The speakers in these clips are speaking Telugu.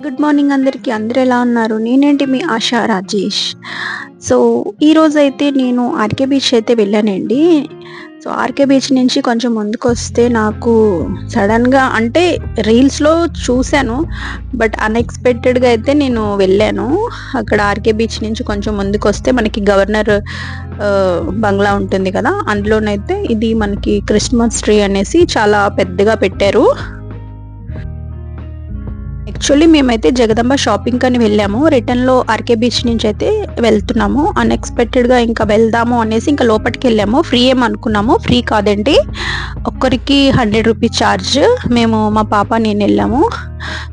గుడ్ మార్నింగ్ అందరికీ. అందరూ ఎలా ఉన్నారు? నేనేంటి మీ ఆశా రాజేష్. సో ఈరోజైతే నేను ఆర్కే బీచ్ అయితే వెళ్ళానండి. సో ఆర్కే బీచ్ నుంచి కొంచెం ముందుకొస్తే నాకు సడన్గా అంటే రీల్స్లో చూశాను, బట్ అన్ఎక్స్పెక్టెడ్గా అయితే నేను వెళ్ళాను. అక్కడ ఆర్కే బీచ్ నుంచి కొంచెం ముందుకొస్తే మనకి గవర్నర్ బంగ్లా ఉంటుంది కదా, అందులోనైతే ఇది మనకి క్రిస్మస్ ట్రీ అనేసి చాలా పెద్దగా పెట్టారు. యాక్చువల్లీ మేమైతే జగదంబ షాపింగ్ అని వెళ్ళాము. రిటర్న్లో ఆర్కే బీచ్ నుంచి అయితే వెళ్తున్నాము. అన్ఎక్స్పెక్టెడ్గా ఇంకా వెళ్దాము అనేసి ఇంకా లోపలికి వెళ్ళాము. ఫ్రీ ఏమనుకున్నాము, ఫ్రీ కాదండి, ఒక్కరికి 100 రూపీస్ ఛార్జ్. మేము మా పాప నేను వెళ్ళాము.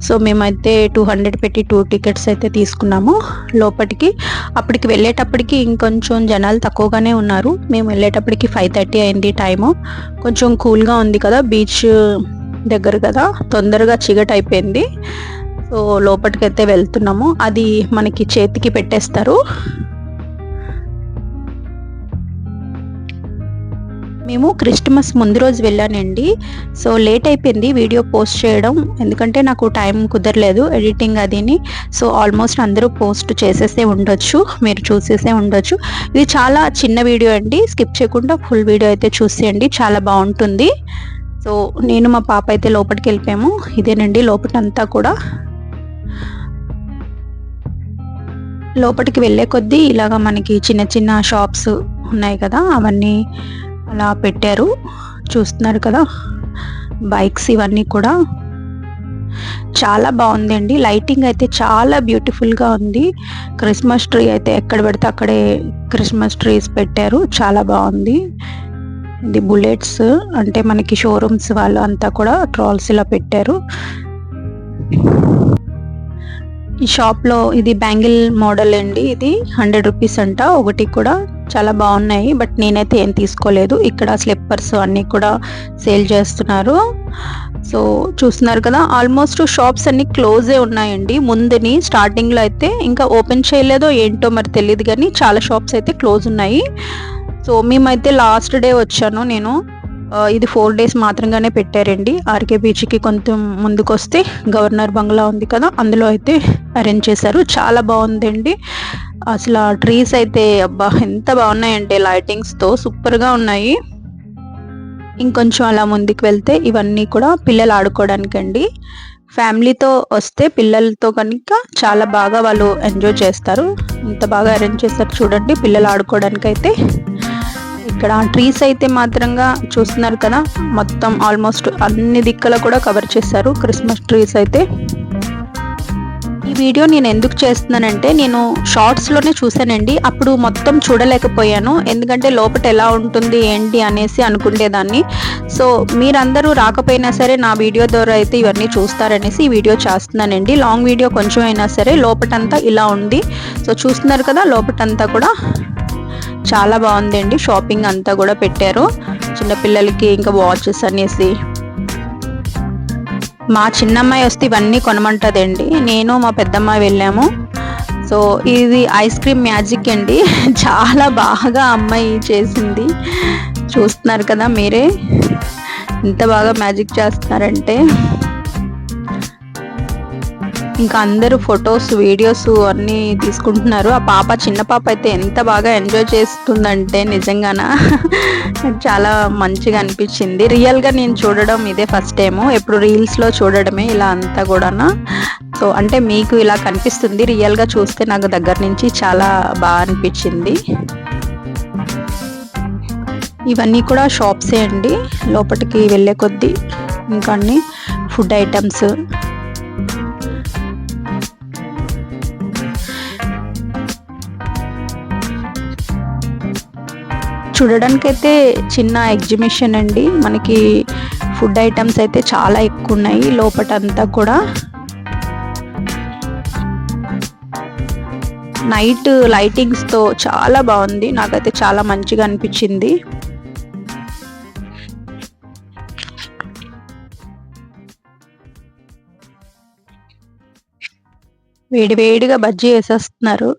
సో మేమైతే 200 పెట్టి 2 టికెట్స్ అయితే తీసుకున్నాము లోపలికి. అప్పటికి వెళ్ళేటప్పటికి ఇంకొంచెం జనాలు తక్కువగానే ఉన్నారు. మేము వెళ్ళేటప్పటికి 5:30 అయింది టైము. కొంచెం కూల్గా ఉంది కదా, బీచ్ దగ్గర కదా, తొందరగా చీకటి అయిపోయింది. సో లోపలికైతే వెళ్తున్నాము. అది మనకి చేతికి పెట్టేస్తారు. మేము క్రిస్మస్ ముందు రోజు వెళ్ళానండి. సో లేట్ అయిపోయింది వీడియో పోస్ట్ చేయడం, ఎందుకంటే నాకు టైం కుదరలేదు ఎడిటింగ్ అదిని. సో ఆల్మోస్ట్ అందరూ పోస్ట్ చేసేసే ఉండొచ్చు, మీరు చూసేసే ఉండొచ్చు. ఇది చాలా చిన్న వీడియో అండి, స్కిప్ చేయకుండా ఫుల్ వీడియో అయితే చూసేయండి, చాలా బాగుంటుంది. సో నేను మా పాప అయితే లోపలికి వెళ్ళిపోయాము. ఇదేనండి లోపలంతా కూడా. లోపలికి వెళ్ళే కొద్దీ ఇలాగ మనకి చిన్న చిన్న షాప్స్ ఉన్నాయి కదా, అవన్నీ అలా పెట్టారు, చూస్తున్నారు కదా, బైక్స్ ఇవన్నీ కూడా. చాలా బాగుందండి, లైటింగ్ అయితే చాలా బ్యూటిఫుల్గా ఉంది. క్రిస్మస్ ట్రీ అయితే ఎక్కడ పెడితే అక్కడే క్రిస్మస్ ట్రీస్ పెట్టారు, చాలా బాగుంది. ఇది బుల్లెట్స్ అంటే మనకి షోరూమ్స్ వాళ్ళు అంతా కూడా ట్రాల్స్ ఇలా పెట్టారు. ఈ షాప్లో ఇది బ్యాంగిల్ మోడల్ అండి, ఇది 100 రూపీస్ అంట ఒకటి కూడా. చాలా బాగున్నాయి, బట్ నేనైతే ఏం తీసుకోలేదు. ఇక్కడ స్లిప్పర్స్ అన్నీ కూడా సేల్ చేస్తున్నారు. సో చూస్తున్నారు కదా, ఆల్మోస్ట్ షాప్స్ అన్ని క్లోజే ఉన్నాయండి. ముందుని స్టార్టింగ్లో అయితే ఇంకా ఓపెన్ చేయలేదో ఏంటో మరి తెలియదు, కానీ చాలా షాప్స్ అయితే క్లోజ్ ఉన్నాయి. సో మేమైతే లాస్ట్ డే వచ్చాను నేను. ఇది 4 days మాత్రంగానే పెట్టారండి. ఆర్కే బీచ్కి కొంచెం ముందుకు వస్తే గవర్నర్ బంగ్లా ఉంది కదా, అందులో అయితే అరేంజ్ చేశారు. చాలా బాగుందండి అసలు. ఆ ట్రీస్ అయితే అబ్బా ఎంత బాగున్నాయంటే లైటింగ్స్తో సూపర్గా ఉన్నాయి. ఇంకొంచెం అలా ముందుకు వెళ్తే ఇవన్నీ కూడా పిల్లలు ఆడుకోవడానికండి. ఫ్యామిలీతో వస్తే పిల్లలతో కనుక చాలా బాగా వాళ్ళు ఎంజాయ్ చేస్తారు. ఇంత బాగా అరేంజ్ చేస్తారు చూడండి పిల్లలు ఆడుకోవడానికైతే. ఇక్కడ ట్రీస్ అయితే మాత్రంగా చూస్తున్నారు కదా, మొత్తం ఆల్మోస్ట్ అన్ని దిక్కుల కూడా కవర్ చేశారు క్రిస్మస్ ట్రీస్ అయితే. ఈ వీడియో నేను ఎందుకు చేస్తున్నానంటే నేను షార్ట్స్లోనే చూశానండి, అప్పుడు మొత్తం చూడలేకపోయాను, ఎందుకంటే లోపల ఎలా ఉంటుంది ఏంటి అనేసి అనుకునేదాన్ని. సో మీరందరూ రాకపోయినా సరే నా వీడియో ద్వారా అయితే ఇవన్నీ చూస్తారనేసి ఈ వీడియో చేస్తున్నానండి. లాంగ్ వీడియో కొంచెం అయినా సరే, లోపటంతా ఇలా ఉంది. సో చూస్తున్నారు కదా, లోపటంతా కూడా చాలా బాగుందండి. షాపింగ్ అంతా కూడా పెట్టారు చిన్నపిల్లలకి, ఇంకా వాచెస్ అనేసి. మా చిన్నమ్మాయి వస్తే ఇవన్నీ కొనమంటదండి. నేను మా పెద్దమ్మాయి వెళ్ళాము. సో ఇది ఐస్ క్రీమ్ మ్యాజిక్ అండి, చాలా బాగా అమ్మాయి చేసింది. చూస్తున్నారు కదా మీరే, ఎంత బాగా మ్యాజిక్ చేస్తున్నారంటే. ఇంకా అందరూ ఫొటోస్ వీడియోస్ అన్నీ తీసుకుంటున్నారు. ఆ పాప, చిన్న పాప అయితే ఎంత బాగా ఎంజాయ్ చేస్తుందంటే నిజంగాన చాలా మంచిగా అనిపించింది. రియల్గా నేను చూడడం ఇదే ఫస్ట్ టైము, ఎప్పుడు రీల్స్లో చూడడమే ఇలా అంతా కూడా. సో అంటే మీకు ఇలా కనిపిస్తుంది, రియల్గా చూస్తే నాకు దగ్గర నుంచి చాలా బాగా అనిపించింది. ఇవన్నీ కూడా షాప్సే అండి, లోపలికి వెళ్ళే కొద్దీ ఇంకా అన్ని ఫుడ్ ఐటమ్స్. చూడడానికైతే చిన్న ఎగ్జిబిషన్ అండి, మనకి ఫుడ్ ఐటమ్స్ అయితే చాలా ఎక్కువ ఉన్నాయి లోపటంతా కూడా. నైట్ లైటింగ్స్తో చాలా బాగుంది, నాకైతే చాలా మంచిగా అనిపించింది. వేడివేడిగా బజ్జీ వేసేస్తున్నారు.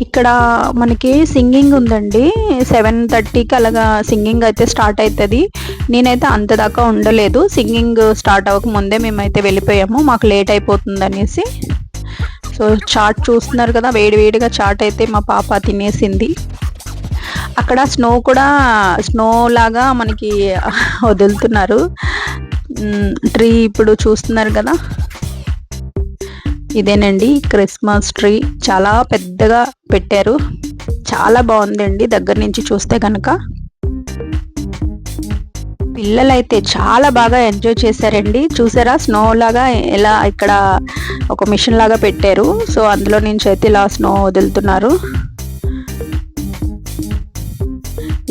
ఇక్కడ మనకి సింగింగ్ ఉందండి. 7:30కి అలాగా సింగింగ్ అయితే స్టార్ట్ అవుతుంది. నేనైతే అంత దాకా ఉండలేదు, సింగింగ్ స్టార్ట్ అవ్వక ముందే మేమైతే వెళ్ళిపోయాము, మాకు లేట్ అయిపోతుంది అనేసి. సో చాట్ చూస్తున్నారు కదా, వేడివేడిగా చాట్ అయితే మా పాప తినేసింది. అక్కడ స్నో లాగా మనకి వదులుతున్నారు. ట్రీ ఇప్పుడు చూస్తున్నారు కదా, ఇదేనండి క్రిస్మస్ ట్రీ. చాలా పెద్దగా పెట్టారు, చాలా బాగుందండి దగ్గర నుంచి చూస్తే కనుక. పిల్లలైతే చాలా బాగా ఎంజాయ్ చేశారండి. చూసారా స్నో లాగా ఎలా ఇక్కడ ఒక మిషన్ లాగా పెట్టారు, సో అందులో నుంచి అయితే ఇలా స్నో వదులుతున్నారు.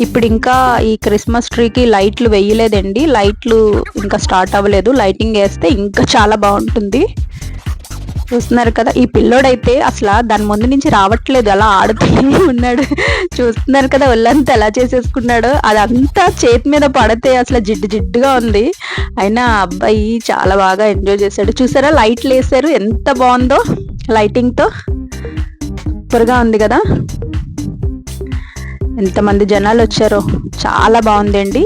ఇప్పుడు ఇంకా ఈ క్రిస్మస్ ట్రీకి లైట్లు వేయలేదండి, లైట్లు ఇంకా స్టార్ట్ అవ్వలేదు. లైటింగ్ వేస్తే ఇంకా చాలా బాగుంటుంది. చూస్తున్నారు కదా, ఈ పిల్లోడైతే అసలు దాని ముందు నుంచి రావట్లేదు, అలా ఆడుతూనే ఉన్నాడు. చూస్తున్నారు కదా ఒళ్ళంతా ఎలా చేసేసుకున్నాడు, అదంతా చేతి మీద పడితే అసలు జిడ్డు జిడ్డుగా ఉంది. అయినా అబ్బాయి చాలా బాగా ఎంజాయ్ చేశాడు. చూసారా లైట్లు వేసారు, ఎంత బాగుందో లైటింగ్తో, సూపర్గా ఉంది కదా. ఎంతమంది జనాలు వచ్చారో, చాలా బాగుందండి.